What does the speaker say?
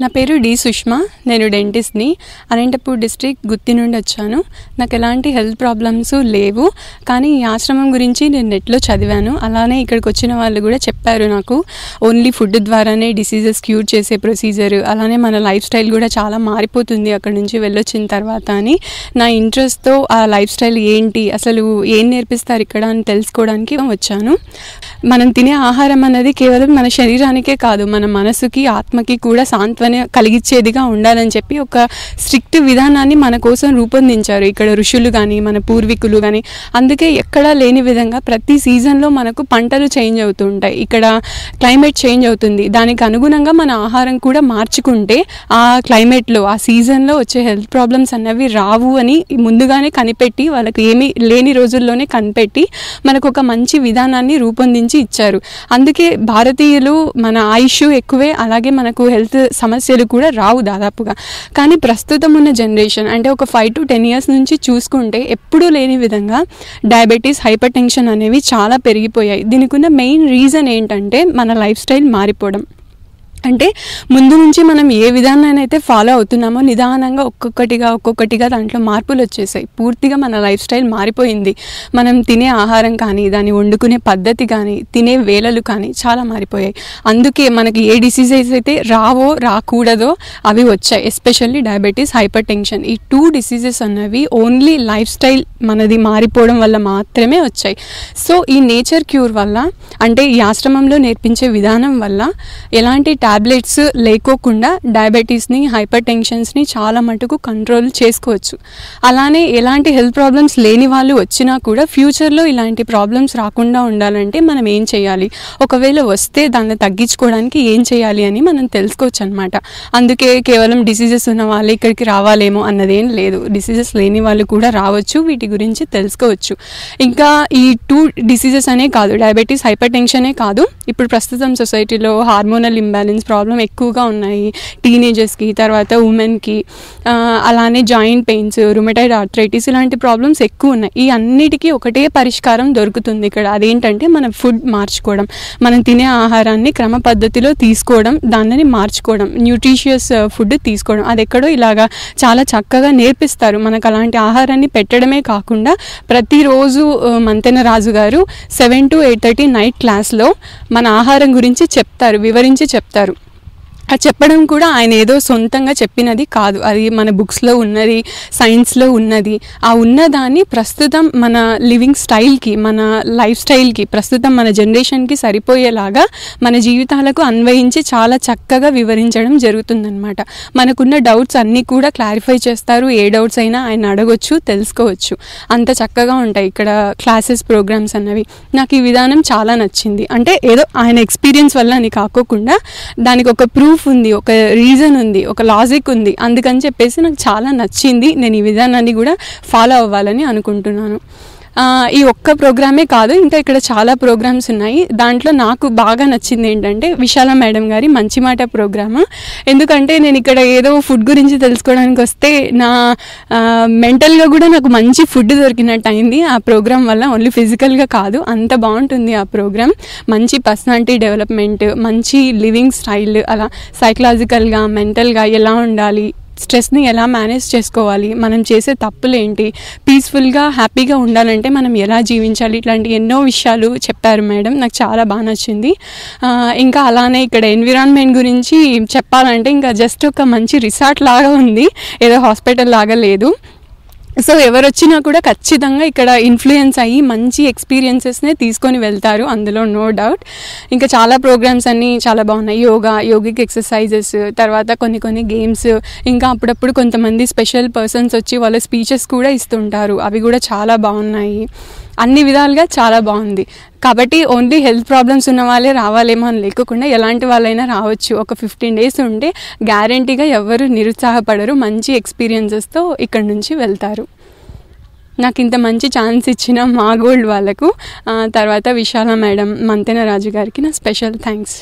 నా పేరు డి సుష్మా. నేను డెంటిస్ట్ని. అనంతపూర్ డిస్ట్రిక్ట్ గుత్తి నుండి వచ్చాను. నాకు ఎలాంటి హెల్త్ ప్రాబ్లమ్స్ లేవు, కానీ ఈ ఆశ్రమం గురించి నేను నెట్లో చదివాను. అలానే ఇక్కడికి వచ్చిన వాళ్ళు కూడా చెప్పారు నాకు ఓన్లీ ఫుడ్ ద్వారానే డిసీజెస్ క్యూర్ చేసే ప్రొసీజర్, అలానే మన లైఫ్ స్టైల్ కూడా చాలా మారిపోతుంది అక్కడ నుంచి వెళ్ళొచ్చిన తర్వాత అని. నా ఇంట్రెస్ట్తో ఆ లైఫ్ స్టైల్ ఏంటి, అసలు ఏం నేర్పిస్తారు ఇక్కడ అని తెలుసుకోవడానికి వచ్చాను. మనం తినే ఆహారం అనేది కేవలం మన శరీరానికే కాదు, మన మనసుకి ఆత్మకి కూడా సాంత్వన కలిగించేదిగా ఉండాలని చెప్పి ఒక స్ట్రిక్ట్ విధానాన్ని మన కోసం రూపొందించారు ఇక్కడ ఋషులు కానీ మన పూర్వీకులు కానీ. అందుకే ఎక్కడా లేని విధంగా ప్రతి సీజన్లో మనకు పంటలు చేంజ్ అవుతూ ఉంటాయి. ఇక్కడ క్లైమేట్ చేంజ్ అవుతుంది, దానికి అనుగుణంగా మన ఆహారం కూడా మార్చుకుంటే ఆ క్లైమేట్లో ఆ సీజన్లో వచ్చే హెల్త్ ప్రాబ్లమ్స్ అన్నవి రావు అని ముందుగానే కనిపెట్టి, వాళ్ళకి ఏమీ లేని రోజుల్లోనే కనిపెట్టి మనకు ఒక మంచి విధానాన్ని రూపొందించి ఇచ్చారు. అందుకే భారతీయులు మన ఆయుష్ ఎక్కువే, అలాగే మనకు హెల్త్ సమస్యలు కూడా రావు దాదాపుగా. కానీ ప్రస్తుతం ఉన్న జనరేషన్ అంటే ఒక 5 to 10 years నుంచి చూసుకుంటే ఎప్పుడూ లేని విధంగా డయాబెటీస్, హైపర్ టెన్షన్ అనేవి చాలా పెరిగిపోయాయి. దీనికి ఉన్న మెయిన్ రీజన్ ఏంటంటే మన లైఫ్ స్టైల్ మారిపోవడం. అంటే ముందు నుంచి మనం ఏ విధానాన్ని అయితే ఫాలో అవుతున్నామో నిదానంగా ఒక్కొక్కటిగా దాంట్లో మార్పులు వచ్చేసాయి. పూర్తిగా మన లైఫ్ స్టైల్ మారిపోయింది. మనం తినే ఆహారం కానీ, దాన్ని వండుకునే పద్ధతి కానీ, తినే వేళలు కానీ చాలా మారిపోయాయి. అందుకే మనకి ఏ డిసీజెస్ అయితే రాకూడదో అవి వచ్చాయి. ఎస్పెషల్లీ డయాబెటీస్, హైపర్ టెన్షన్, ఈ 2 డిసీజెస్ అన్నవి ఓన్లీ లైఫ్ స్టైల్ మనది మారిపోవడం వల్ల మాత్రమే వచ్చాయి. సో ఈ నేచర్ క్యూర్ వల్ల, అంటే ఈ ఆశ్రమంలో నేర్పించే విధానం వల్ల ఎలాంటి టాబ్లెట్స్ లేకోకుండా డయాబెటీస్ని, హైపర్ టెన్షన్స్ని చాలా మటుకు కంట్రోల్ చేసుకోవచ్చు. అలానే ఎలాంటి హెల్త్ ప్రాబ్లమ్స్ లేని వాళ్ళు వచ్చినా కూడా ఫ్యూచర్లో ఇలాంటి ప్రాబ్లమ్స్ రాకుండా ఉండాలంటే మనం ఏం చేయాలి, ఒకవేళ వస్తే దాన్ని తగ్గించుకోవడానికి ఏం చేయాలి అని మనం తెలుసుకోవచ్చు అనమాట. అందుకే కేవలం డిసీజెస్ ఉన్న వాళ్ళు ఇక్కడికి రావాలేమో అన్నదేం లేదు. డిసీజెస్ లేని వాళ్ళు కూడా రావచ్చు, వీటి గురించి తెలుసుకోవచ్చు. ఇంకా ఈ 2 డిసీజెస్ అనే కాదు, డయాబెటీస్, హైపర్ టెన్షనే కాదు, ఇప్పుడు ప్రస్తుతం సొసైటీలో హార్మోనల్ ఇంబ్యాలెన్స్ ప్రాబ్లం ఎక్కువగా ఉన్నాయి టీనేజర్స్కి, తర్వాత ఉమెన్కి. అలానే జాయింట్ పెయిన్స్, రుమటైడ్ ఆర్థరైటిస్, ఇలాంటి ప్రాబ్లమ్స్ ఎక్కువ ఉన్నాయి. ఈ అన్నిటికీ ఒకటే పరిష్కారం దొరుకుతుంది ఇక్కడ. అదేంటంటే మనం ఫుడ్ మార్చుకోవడం, మనం తినే ఆహారాన్ని క్రమ పద్ధతిలో తీసుకోవడం, దాన్ని మార్చుకోవడం, న్యూట్రిషియస్ ఫుడ్ తీసుకోవడం. అది ఎక్కడో ఇలాగా చాలా చక్కగా నేర్పిస్తారు మనకు. అలాంటి ఆహారాన్ని పెట్టడమే కాకుండా ప్రతిరోజు మంతెన రాజు గారు 7 to 8:30 నైట్ క్లాస్లో మన ఆహారం గురించి చెప్తారు, వివరించి చెప్తారు. అది చెప్పడం కూడా ఆయన ఏదో సొంతంగా చెప్పినది కాదు, అది మన బుక్స్లో ఉన్నది, సైన్స్లో ఉన్నది. ఆ ఉన్నదాన్ని ప్రస్తుతం మన లివింగ్ స్టైల్కి, మన లైఫ్ స్టైల్కి, ప్రస్తుతం మన జనరేషన్కి సరిపోయేలాగా మన జీవితాలకు అన్వయించి చాలా చక్కగా వివరించడం జరుగుతుందన్నమాట. మనకున్న డౌట్స్ అన్నీ కూడా క్లారిఫై చేస్తారు. ఏ డౌట్స్ అయినా ఆయన అడగొచ్చు, తెలుసుకోవచ్చు. అంత చక్కగా ఉంటాయి ఇక్కడ క్లాసెస్, ప్రోగ్రామ్స్ అన్నవి. నాకు ఈ విధానం చాలా నచ్చింది. అంటే ఏదో ఆయన ఎక్స్పీరియన్స్ వల్ల అని కాకోకుండా దానికి ఒక ప్రూఫ్ ఉంది, ఒక రీజన్ ఉంది, ఒక లాజిక్ ఉంది. అందుకని చెప్పేసి నాకు చాలా నచ్చింది. నేను ఈ విధానాన్ని కూడా ఫాలో అవ్వాలని అనుకుంటున్నాను. ఈ ఒక్క ప్రోగ్రామే కాదు, ఇంకా ఇక్కడ చాలా ప్రోగ్రామ్స్ ఉన్నాయి. దాంట్లో నాకు బాగా నచ్చింది ఏంటంటే విశాల మేడం గారి మంచి మాట ప్రోగ్రాము. ఎందుకంటే నేను ఇక్కడ ఏదో ఫుడ్ గురించి తెలుసుకోవడానికి వస్తే నా మెంటల్గా కూడా నాకు మంచి ఫుడ్ దొరికినట్టు అయింది ఆ ప్రోగ్రామ్ వల్ల. ఓన్లీ ఫిజికల్గా కాదు, అంత బాగుంటుంది ఆ ప్రోగ్రామ్. మంచి పర్సనాలిటీ డెవలప్మెంట్, మంచి లివింగ్ స్టైల్, అలా సైకలాజికల్గా, మెంటల్గా ఎలా ఉండాలి, స్ట్రెస్ని ఎలా మేనేజ్ చేసుకోవాలి, మనం చేసే తప్పులు ఏంటి, పీస్ఫుల్గా హ్యాపీగా ఉండాలంటే మనం ఎలా జీవించాలి, ఇట్లాంటి ఎన్నో విషయాలు చెప్పారు మేడం. నాకు చాలా బాగా నచ్చింది. ఇంకా అలానే ఇక్కడ ఎన్విరాన్మెంట్ గురించి చెప్పాలంటే ఇంకా జస్ట్ ఒక మంచి రిసార్ట్ లాగా ఉంది, ఏదో హాస్పిటల్ లాగా లేదు. సో ఎవరు వచ్చినా కూడా ఖచ్చితంగా ఇక్కడ ఇన్ఫ్లుయెన్స్ అయ్యి మంచి ఎక్స్పీరియన్సెస్నే తీసుకొని వెళ్తారు, అందులో నో డౌట్. ఇంకా చాలా ప్రోగ్రామ్స్ అన్నీ చాలా బాగున్నాయి. యోగిక్ ఎక్సర్సైజెస్, తర్వాత కొన్ని గేమ్స్, ఇంకా అప్పుడప్పుడు కొంతమంది స్పెషల్ పర్సన్స్ వచ్చి వాళ్ళ స్పీచెస్ కూడా ఇస్తుంటారు, అవి కూడా చాలా బాగున్నాయి. అన్ని విధాలుగా చాలా బాగుంది. కాబట్టి ఓన్లీ హెల్త్ ప్రాబ్లమ్స్ ఉన్న వాళ్ళే రావాలేమో అని లేకుండా ఎలాంటి వాళ్ళైనా రావచ్చు. ఒక 15 days ఉంటే గ్యారంటీగా ఎవరు నిరుత్సాహపడరు, మంచి ఎక్స్పీరియన్సెస్తో ఇక్కడ నుంచి వెళ్తారు. నాకు ఇంత మంచి ఛాన్స్ ఇచ్చిన మా గోల్డ్ వాళ్ళకు, తర్వాత విశాల మేడం, మంతెన రాజు గారికి నా స్పెషల్ థ్యాంక్స్.